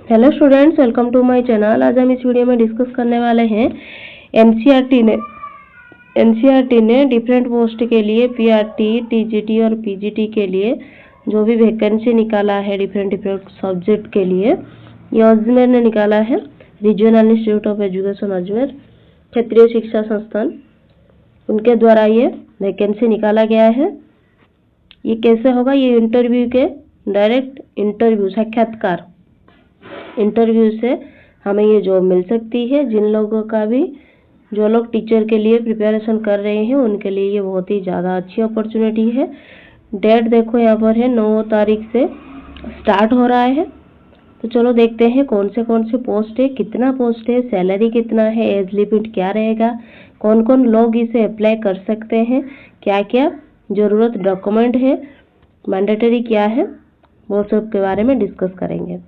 Hello students, welcome to my channel. आज हम इस वीडियो में डिस्कस करने वाले हैं एनसीईआरटी ने डिफरेंट पोस्ट के लिए पीआरटी, टीजीटी और पीजीटी के लिए जो भी वैकेंसी निकाला है डिफरेंट सब्जेक्ट के लिए, ये अजमेर ने निकाला है। Regional institute of education Ajmer, क्षेत्रीय शिक्षा संस्थान, उनके द्वारा ये वैकेंसी निकाला गया है। ये कैसे होगा? ये इंटरव्यू के डायरेक्ट इंटरव्यू, साक्षात्कार इंटरव्यू से हमें ये जॉब मिल सकती है। जिन लोगों का भी, जो लोग टीचर के लिए प्रिपरेशन कर रहे हैं, उनके लिए ये बहुत ही ज़्यादा अच्छी अपॉर्चुनिटी है। डेट देखो यहाँ पर है, 9 तारीख से स्टार्ट हो रहा है। तो चलो देखते हैं कौन से पोस्ट है, कितना पोस्ट है, सैलरी कितना है, एज लिमिट क्या रहेगा, कौन कौन लोग इसे अप्लाई कर सकते हैं, क्या क्या ज़रूरत डॉक्यूमेंट है, मैंडेटरी क्या है, वो सब के बारे में डिस्कस करेंगे।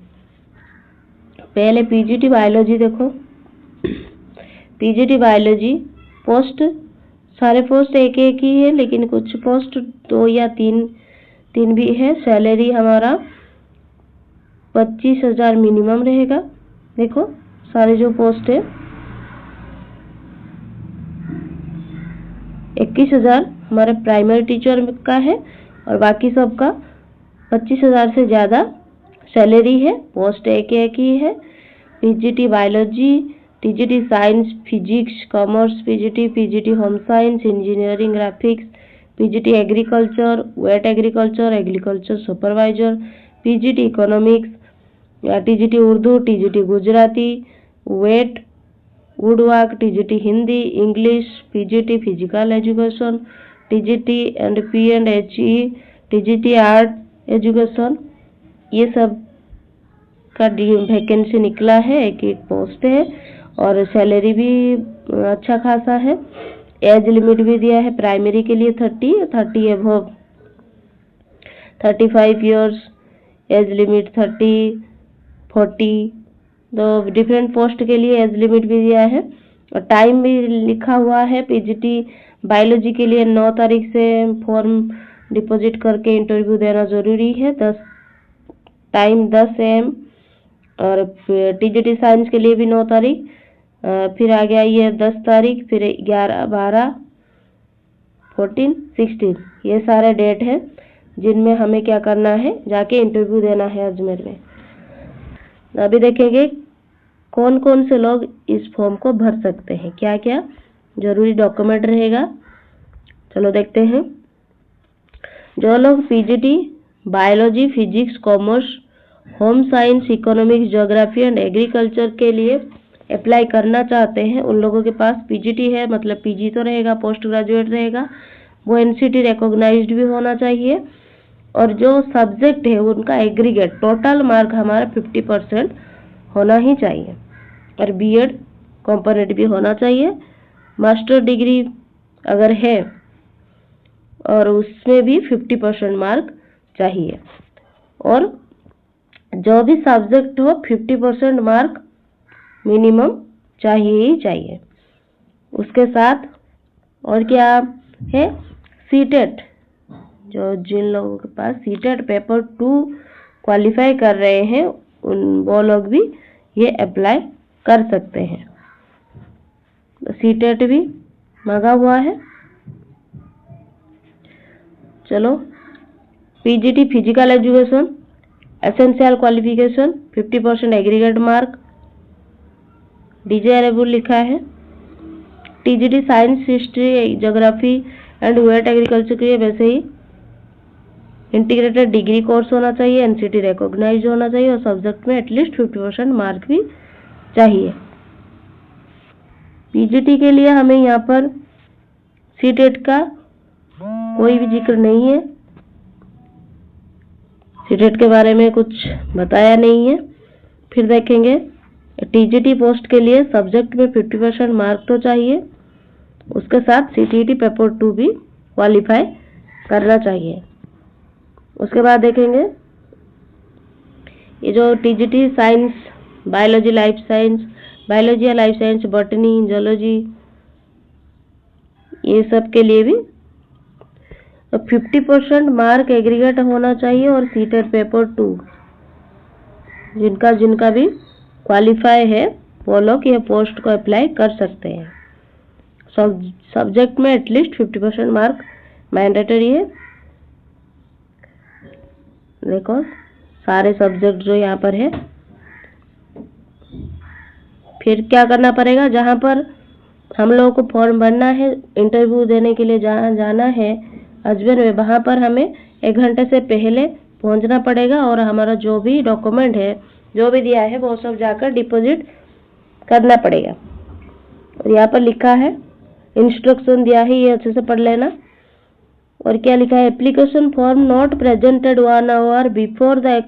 पहले पीजीटी बायोलॉजी देखो। पीजीटी बायोलॉजी पोस्ट, सारे पोस्ट एक एक ही है, लेकिन कुछ पोस्ट 2 या 3 भी है। सैलरी हमारा 25,000 मिनिमम रहेगा। देखो सारे जो पोस्ट है 21,000 हमारे प्राइमरी टीचर का है और बाकी सबका 25,000 से ज़्यादा सैलरी है। पोस्ट एक ही है। PGT biology, TGT science, physics, commerce, PGT home science, engineering, graphics, PGT agriculture, vet agriculture supervisor, PGT economics, TGT Urdu, TGT Gujarati, vet woodwork, TGT Hindi, English, PGT physical education, TGT and पी&HE, TGT art education, ये सब का vacancy निकला है। एक post है और salary भी अच्छा खासा है। एज लिमिट भी दिया है। प्राइमरी के लिए 30 एबव 35 इयर्स, एज लिमिट 30, 40। तो डिफरेंट पोस्ट के लिए एज लिमिट भी दिया है और टाइम भी लिखा हुआ है। पीजीटी बायोलॉजी के लिए 9 तारीख से फॉर्म डिपॉजिट करके इंटरव्यू देना ज़रूरी है। 10 AM। और टीजीटी साइंस के लिए भी 9 तारीख, फिर आ गया ये 10 तारीख, फिर 11, 12, 14, 16, ये सारे डेट है जिनमें हमें क्या करना है, जाके इंटरव्यू देना है अजमेर में। अभी देखेंगे कौन कौन से लोग इस फॉर्म को भर सकते हैं, क्या क्या जरूरी डॉक्यूमेंट रहेगा। चलो देखते हैं। जो लोग PGT biology, physics, commerce, home science, economics, geography and agriculture के लिए अप्लाई करना चाहते हैं, उन लोगों के पास पीजीटी है, मतलब पीजी तो रहेगा, पोस्ट ग्रेजुएट रहेगा, वो एनसीटी रिकॉग्नाइज्ड भी होना चाहिए और जो सब्जेक्ट है उनका एग्रीगेट टोटल मार्क हमारा 50% होना ही चाहिए और बीएड कंपोनेंट भी होना चाहिए। मास्टर डिग्री अगर है और उसमें भी 50% मार्क चाहिए और जो भी सब्जेक्ट हो 50% मार्क मिनिमम चाहिए ही चाहिए। उसके साथ और क्या है, सीटेट, जिन लोगों के पास सीटेट पेपर 2 क्वालिफाई कर रहे हैं वो लोग भी ये अप्लाई कर सकते हैं। तो सीटेट भी मांगा हुआ है। चलो, PGT physical education, essential qualification 50% aggregate mark, desirable लिखा है। TGT science, history, geography and वेट एग्रीकल्चर के लिए वैसे ही इंटीग्रेटेड डिग्री कोर्स होना चाहिए, एनसीटी रिकॉग्नाइज होना चाहिए और सब्जेक्ट में एटलीस्ट 50% मार्क भी चाहिए। पीजीटी के लिए हमें यहाँ पर सीटेट का कोई भी जिक्र नहीं है, सीटेट के बारे में कुछ बताया नहीं है। फिर देखेंगे टीजीटी पोस्ट के लिए सब्जेक्ट में 50% मार्क तो चाहिए, उसके साथ सीटीईटी पेपर 2 भी क्वालिफाई करना चाहिए। उसके बाद देखेंगे ये जो TGT science, biology, life science, biology या लाइफ साइंस, बॉटनी, जूलॉजी, ये सब के लिए भी 50% मार्क एग्रीगेट होना चाहिए और सीटेट पेपर 2 जिनका जिनका भी क्वालिफाई है वो लोग ये पोस्ट को अप्लाई कर सकते हैं। सब्जेक्ट में एटलीस्ट 50% मार्क मैंडेटरी है। देखो सारे सब्जेक्ट जो यहाँ पर है। फिर क्या करना पड़ेगा, जहाँ पर हम लोगों को फॉर्म भरना है, इंटरव्यू देने के लिए जहाँ जाना है हस्बैंड में, वहाँ पर हमें 1 घंटे से पहले पहुँचना पड़ेगा और हमारा जो भी डॉक्यूमेंट है, जो भी दिया है, वो सब जाकर डिपॉजिट करना पड़ेगा। और यहाँ पर लिखा है, इंस्ट्रक्शन दिया है, ये अच्छे से पढ़ लेना। और क्या लिखा है, application form not presented 1 hour before the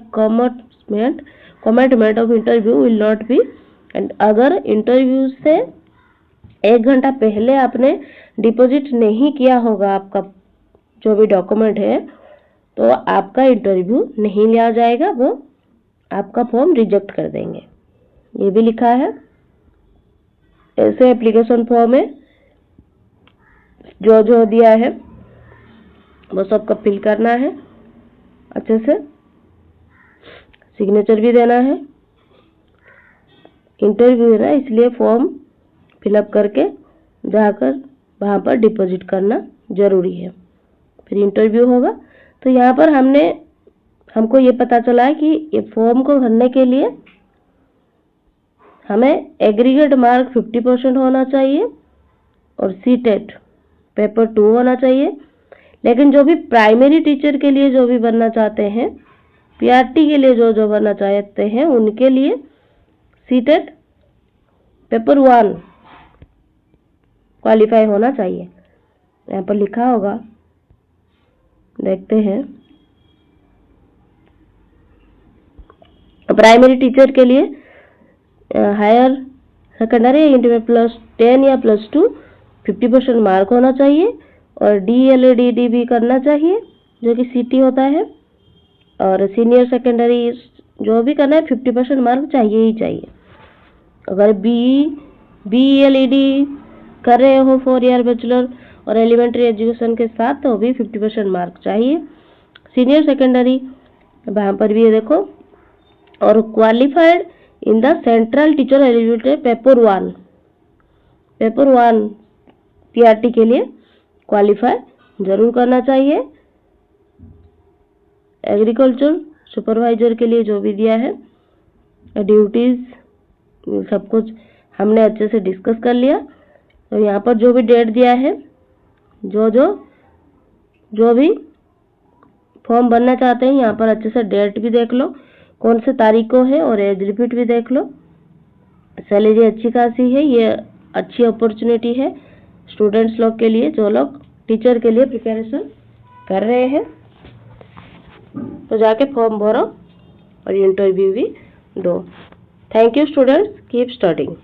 commitment of interview will not be. And अगर इंटरव्यू से 1 घंटा पहले आपने डिपॉजिट नहीं किया होगा आपका जो भी डॉक्यूमेंट है, तो आपका इंटरव्यू नहीं लिया जाएगा, वो आपका फॉर्म रिजेक्ट कर देंगे। ये भी लिखा है। ऐसे एप्लीकेशन फॉर्म में जो जो दिया है वो सबको फिल करना है, अच्छे से सिग्नेचर भी देना है। इंटरव्यू है ना, इसलिए फॉर्म फिलअप करके जाकर वहाँ पर डिपॉजिट करना जरूरी है। फिर इंटरव्यू होगा। तो यहाँ पर हमको ये पता चला है कि ये फॉर्म को भरने के लिए हमें एग्रीगेट मार्क 50% होना चाहिए और सीटेट पेपर 2 होना चाहिए। लेकिन जो भी प्राइमरी टीचर के लिए जो भी बनना चाहते हैं, पीआरटी के लिए जो बनना चाहते हैं, उनके लिए सीटेट पेपर 1 क्वालिफाई होना चाहिए। यहाँ पर लिखा होगा, देखते हैं। प्राइमरी टीचर के लिए हायर सेकेंडरी इंटर +10 या +2 50% मार्क होना चाहिए और DLED भी करना चाहिए जो कि CT होता है। और सीनियर सेकेंडरी जो भी करना है 50% मार्क चाहिए ही चाहिए। अगर BELED कर रहे हो 4 ईयर बैचलर और एलिमेंट्री एजुकेशन के साथ, तो भी 50% मार्क चाहिए। सीनियर सेकेंडरी वहाँ पर भी ये देखो। और qualified in the central teacher eligibility paper 1 PRT के लिए क्वालिफाई जरूर करना चाहिए। एग्रीकल्चर सुपरवाइजर के लिए जो भी दिया है ड्यूटीज, सब कुछ हमने अच्छे से डिस्कस कर लिया। तो यहाँ पर जो भी डेट दिया है, जो भी फॉर्म भरना चाहते हैं, यहाँ पर अच्छे से डेट भी देख लो कौन से तारीख को है, और एज लिमिट भी देख लो। सैलरी अच्छी खासी है, ये अच्छी अपॉर्चुनिटी है स्टूडेंट्स लोग के लिए जो लोग टीचर के लिए प्रिपरेशन कर रहे हैं। तो जाके फॉर्म भरो और इंटरव्यू भी दो। Thank you students, keep studying.